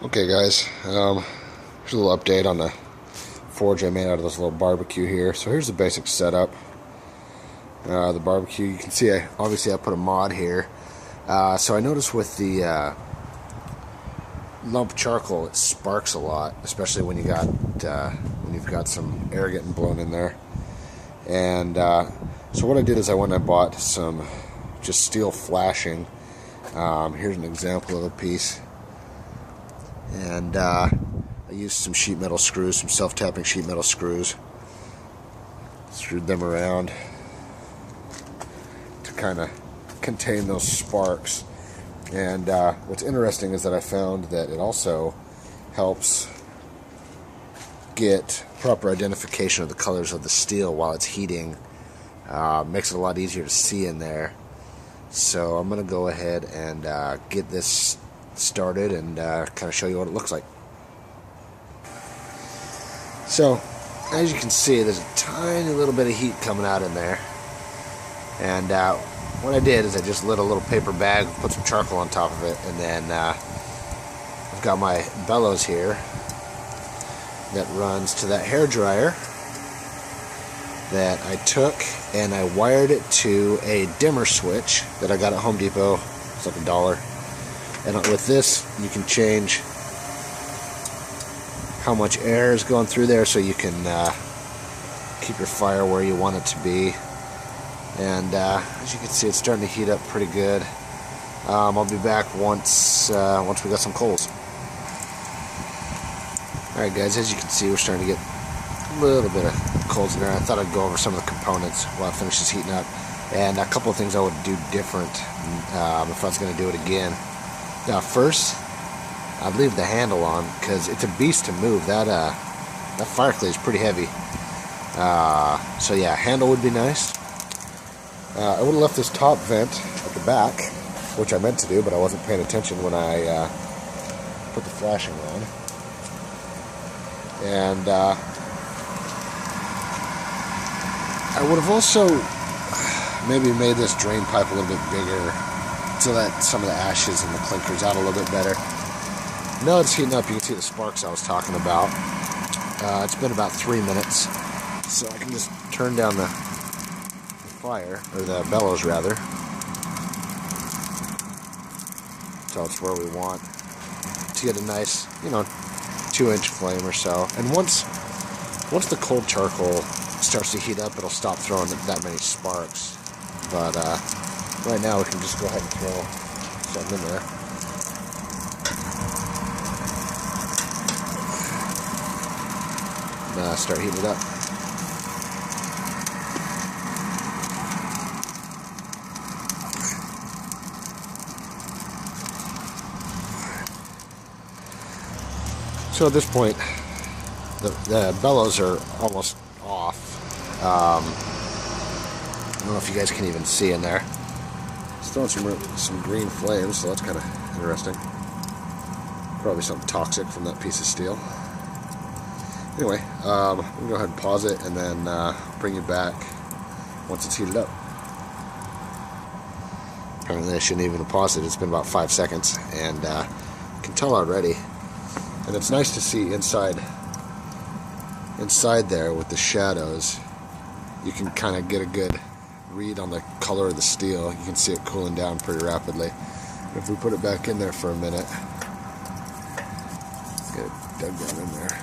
Okay guys, here's a little update on the forge I made out of this little barbecue here. So here's the basic setup. The barbecue, you can see obviously I put a mod here. So I noticed with the lump charcoal, it sparks a lot, especially when you've got some air getting blown in there. And so what I did is I went and I bought some just steel flashing. Here's an example of a piece. And I used some sheet metal screws, some self-tapping sheet metal screws. Screwed them around to kind of contain those sparks. And what's interesting is that I found that it also helps get proper identification of the colors of the steel while it's heating. Makes it a lot easier to see in there. So I'm going to go ahead and get this started and kind of show you what it looks like. So as you can see, there's a tiny little bit of heat coming out in there, and what I did is I just lit a little paper bag, put some charcoal on top of it, and then I've got my bellows here that runs to that hair dryer that I took, and I wired it to a dimmer switch that I got at Home Depot. It's like $1. And with this, you can change how much air is going through there, so you can keep your fire where you want it to be. And as you can see, it's starting to heat up pretty good. I'll be back once we got some coals. Alright guys, as you can see, we're starting to get a little bit of coals in there. I thought I'd go over some of the components while it finishes heating up, and a couple of things I would do different if I was going to do it again. First, I'd leave the handle on because it's a beast to move. That fire clay is pretty heavy. So yeah, handle would be nice. I would have left this top vent at the back, which I meant to do, but I wasn't paying attention when I put the flashing on. And I would have also maybe made this drain pipe a little bit bigger, to let some of the ashes and the clinkers out a little bit better. Now that it's heating up, you can see the sparks I was talking about. It's been about 3 minutes, so I can just turn down the fire, or the bellows rather, so it's where we want to get a nice, 2-inch flame or so. And once the cold charcoal starts to heat up, it'll stop throwing that many sparks. But right now we can just go ahead and throw something in there. And start heating it up. So at this point, the bellows are almost off. I don't know if you guys can even see in there. It's throwing some green flames, so that's kind of interesting. Probably something toxic from that piece of steel. Anyway, I'm going to go ahead and pause it and then bring you back once it's heated up. Apparently I shouldn't even have paused it. It's been about 5 seconds, and you can tell already. And it's nice to see inside there with the shadows. You can kind of get a good read on the color of the steel. You can see it cooling down pretty rapidly. If we put it back in there for a minute, get it dug down in there.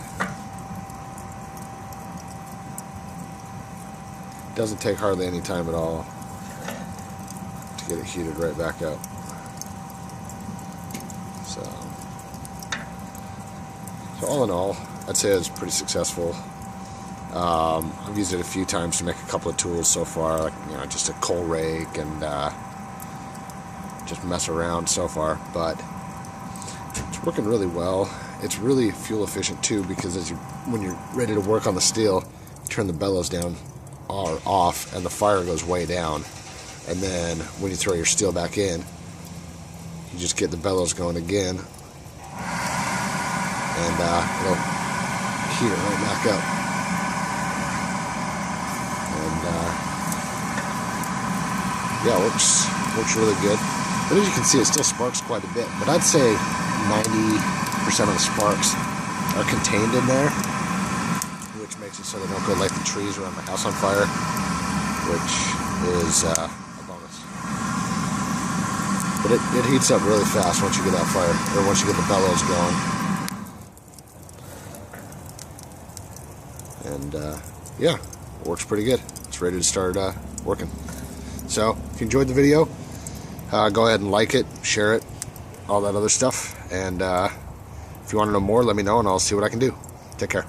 Doesn't take hardly any time at all to get it heated right back up. So all in all, I'd say it's pretty successful. I've used it a few times to make a couple of tools so far, like just a coal rake and just mess around so far. But it's working really well. It's really fuel efficient too, because when you're ready to work on the steel, you turn the bellows down or off, and the fire goes way down. And then when you throw your steel back in, you just get the bellows going again, and it'll heat it right back up. And yeah, works really good. But as you can see, it still sparks quite a bit. But I'd say 90% of the sparks are contained in there, which makes it so they don't go light the trees around my house on fire, which is a bonus. But it heats up really fast once you get that fire, or once you get the bellows going. And yeah, it works pretty good. It's ready to start working. So if you enjoyed the video, go ahead and like it, share it, all that other stuff. And if you want to know more, let me know and I'll see what I can do. Take care.